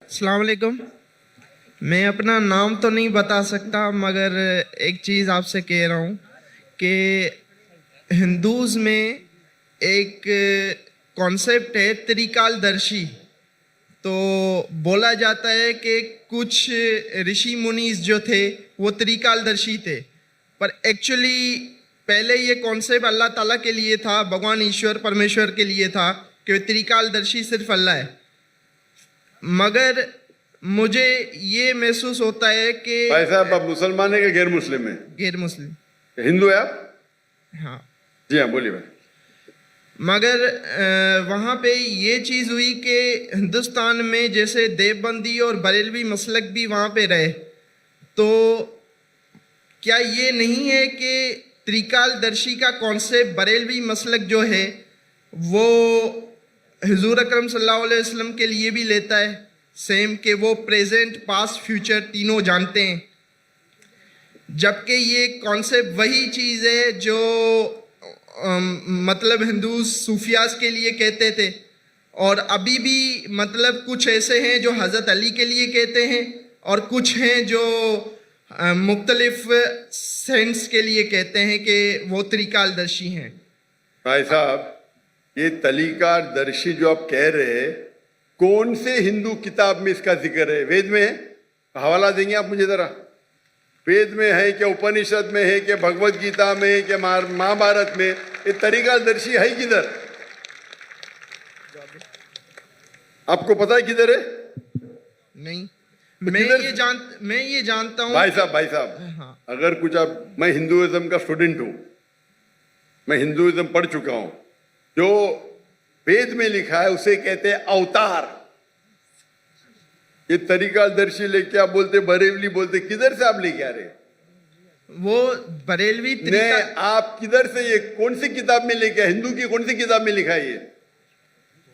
अस्सलाम वालेकुम। मैं अपना नाम तो नहीं बता सकता, मगर एक चीज़ आपसे कह रहा हूँ कि हिंदूज़ में एक कॉन्सेप्ट है त्रिकाल दर्शी। तो बोला जाता है कि कुछ ऋषि मुनीस जो थे वो त्रिकालदर्शी थे, पर एक्चुअली पहले ये कॉन्सेप्ट अल्लाह ताला के लिए था, भगवान ईश्वर परमेश्वर के लिए था कि त्रिकालदर्शी सिर्फ अल्लाह है। मगर मुझे ये महसूस होता है कि भाई साहब, आप मुसलमान है कि गैर मुस्लिम है? गैर मुस्लिम। हिंदू है आप? हाँ। जी हाँ, बोलिए भाई। मगर वहाँ पे ये चीज़ हुई कि हिंदुस्तान में जैसे देवबंदी और बरेलवी मसलक भी वहाँ पे रहे, तो क्या ये नहीं है कि त्रिकालदर्शी का कॉन्सेप्ट बरेलवी मसलक जो है वो हुजूर अकरम सल्लल्लाहु अलैहि वसल्लम के लिए भी लेता है, सेम कि वो प्रेजेंट पास्ट फ्यूचर तीनों जानते हैं, जबकि ये कॉन्सेप्ट वही चीज़ है जो मतलब हिंदू सूफियाज के लिए कहते थे, और अभी भी मतलब कुछ ऐसे हैं जो हज़रत अली के लिए कहते हैं और कुछ हैं जो मुख्तलिफ सेंस के लिए कहते हैं कि वो त्रिकालदर्शी हैं। भाई साहब, ये तरीकादर्शी जो आप कह रहे हैं, कौन से हिंदू किताब में इसका जिक्र है? वेद में है? हवाला देंगे आप मुझे जरा? वेद में है क्या, उपनिषद में है क्या, भगवत गीता में है क्या, महाभारत में? ये तरीकादर्शी है किधर? आपको पता है किधर है? नहीं, तो मैं ये जानता हूँ। भाई साहब, हाँ। अगर कुछ आप, मैं हिंदुइज्म का स्टूडेंट हूं, मैं हिंदुइज्म पढ़ चुका हूं। जो वेद में लिखा है उसे कहते हैं अवतार। ये तरीकादर्शी लेके आप बोलते बरेलवी बोलते, किधर से आप लेके आ रहे? वो बरेलवी आप किधर से, ये कौन सी किताब में लेके आए? हिंदू की कौन सी किताब में लिखा है ये?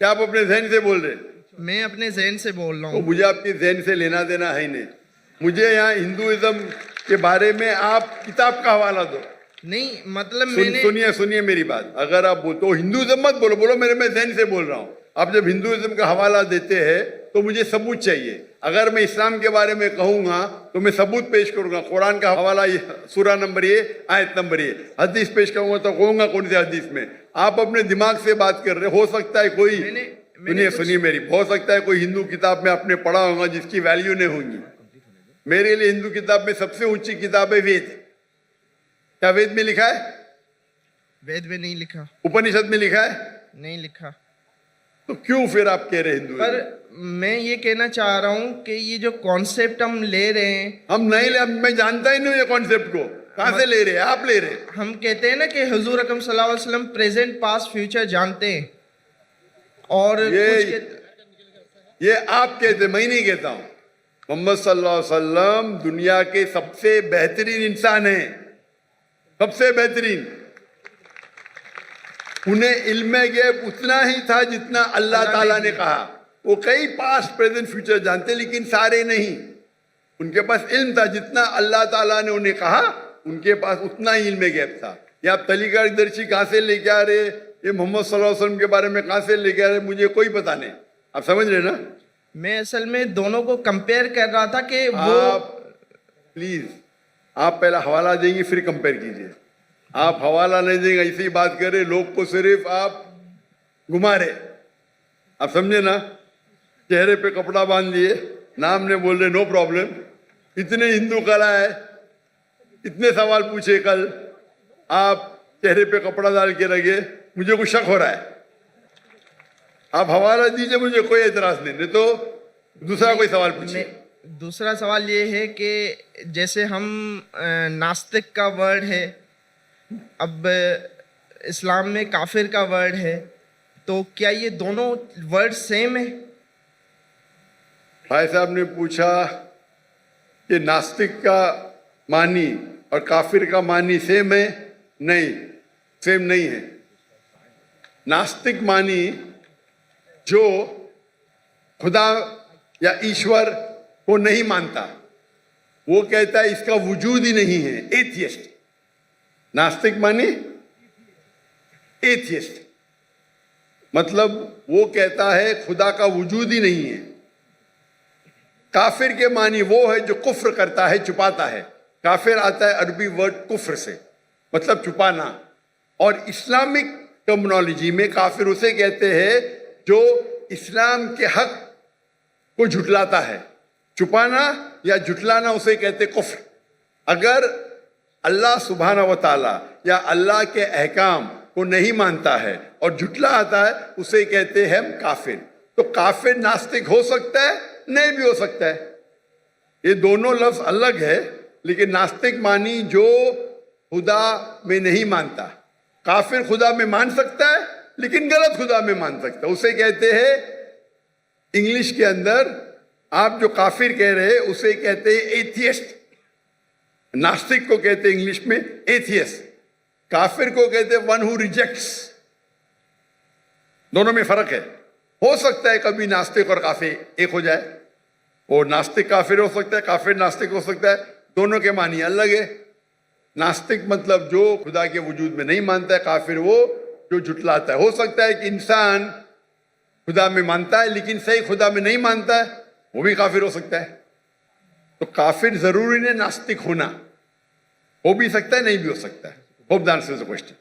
क्या आप अपने जहन से बोल रहे? मैं अपने जहन से बोल रहा तो हूँ। मुझे आपके जहन से लेना देना है ही नहीं। मुझे यहाँ हिंदुइज्म के बारे में आप किताब का हवाला दो। नहीं, मतलब सुनिए मेरी बात। अगर आप बोलते हो हिंदुइज्म मत बोलो, बोलो मेरे मैं जहन से बोल रहा हूँ। आप जब हिंदुइज्म का हवाला देते हैं तो मुझे सबूत चाहिए। अगर मैं इस्लाम के बारे में कहूंगा तो मैं सबूत पेश करूंगा। कुरान का हवाला सूरा नंबर ये, आयत नंबर ये। हदीस पेश करूंगा तो कहूंगा कौन से हदीस में। आप अपने दिमाग से बात कर रहे हो सकता है कोई, सुनिए मेरी, हो सकता है कोई हिंदू किताब में आपने पढ़ा होगा जिसकी वैल्यू नहीं होगी। मेरे लिए हिंदू किताब में सबसे ऊंची किताब है वेद। क्या वेद में लिखा है? वेद में नहीं लिखा। उपनिषद में लिखा है? नहीं लिखा। तो क्यों फिर आप कह रहे हिंदू? पर मैं ये कहना चाह रहा हूँ कि ये जो कॉन्सेप्ट हम ले रहे हैं, हम नहीं ले, मैं जानता ही नहीं ये कॉन्सेप्ट को। कहां से ले रहे हैं? आप ले रहे हैं। हम कहते हैं ना कि हुजूर अकरम सल्लल्लाहु अलैहि वसल्लम प्रेजेंट पास्ट फ्यूचर जानते हैं, और ये आप कहते, मैं नहीं कहता हूं। मोहम्मद सल्लल्लाहु अलैहि वसल्लम दुनिया के सबसे बेहतरीन इंसान है, सबसे बेहतरीन। उन्हें इल्म गैब उतना ही था जितना अल्लाह ताला ने कहा। वो कई पास्ट प्रेजेंट फ्यूचर जानते, लेकिन सारे नहीं। उनके पास इल्म था जितना अल्लाह ताला ने उन्हें कहा, उनके पास उतना ही इल्म गैब था। ये आप तरीकादर्शी कहां से लेके आ रहे? ये मोहम्मद सल्लल्लाहु अलैहि वसल्लम के बारे में कहां से लेके आ रहे? मुझे कोई पता नहीं। आप समझ रहे ना? मैं असल में दोनों को कंपेयर कर रहा था कि वो प्लीज आप पहला हवाला देंगे फिर कंपेयर कीजिए। आप हवाला नहीं देंगे, ऐसी बात कर रहे, लोग को सिर्फ आप घुमा रहे। आप समझे ना? चेहरे पे कपड़ा बांध दिए, नाम ने बोल रहे नो प्रॉब्लम। इतने हिंदू कला है, इतने सवाल पूछे कल, आप चेहरे पे कपड़ा डाल के रखे। मुझे कुछ शक हो रहा है। आप हवाला दीजिए, मुझे कोई एतराज नहीं तो दूसरा कोई सवाल पूछिए। दूसरा सवाल ये है कि जैसे हम नास्तिक का वर्ड है, अब इस्लाम में काफिर का वर्ड है, तो क्या ये दोनों वर्ड सेम है? भाई साहब ने पूछा कि नास्तिक का मानी और काफिर का मानी सेम है? नहीं, सेम नहीं है। नास्तिक मानी जो खुदा या ईश्वर को नहीं मानता, वो कहता है इसका वजूद ही नहीं है, एथियस्ट। नास्तिक मानी एथियस्ट, मतलब वो कहता है खुदा का वजूद ही नहीं है। काफिर के मानी वो है जो कुफ्र करता है, छुपाता है। काफिर आता है अरबी वर्ड कुफ्र से, मतलब छुपाना। और इस्लामिक टर्मिनोलॉजी में काफिर उसे कहते हैं जो इस्लाम के हक को झुटलाता है। छुपाना या झुटलाना उसे कहते कुफ्र। अगर अल्लाह सुब्हाना व ताला या अल्लाह के अहकाम को नहीं मानता है और झुटला आता है, उसे कहते हैं हम काफिर। तो काफिर नास्तिक हो सकता है, नहीं भी हो सकता है। ये दोनों लफ्ज अलग है, लेकिन नास्तिक मानी जो खुदा में नहीं मानता। काफिर खुदा में मान सकता है, लेकिन गलत खुदा में मान सकता है। उसे कहते हैं इंग्लिश के अंदर, आप जो काफिर कह रहे हैं उसे कहते हैं एथियस्ट। नास्तिक को कहते हैं इंग्लिश में एथियस्ट। काफिर को कहते हैं वन हु रिजेक्ट्स। दोनों में फर्क है। हो सकता है कभी नास्तिक और काफिर एक हो जाए, और नास्तिक काफिर हो सकता है, काफिर नास्तिक हो सकता है। दोनों के मानी अलग है। नास्तिक मतलब जो खुदा के वजूद में नहीं मानता है, काफिर वो जो झुटलाता है। हो सकता है कि इंसान खुदा में मानता है लेकिन सही खुदा में नहीं मानता है, वो भी काफिर हो सकता है। तो काफिर जरूरी नहीं नास्तिक होना, हो भी सकता है, नहीं भी हो सकता है। Hope the answer is the question.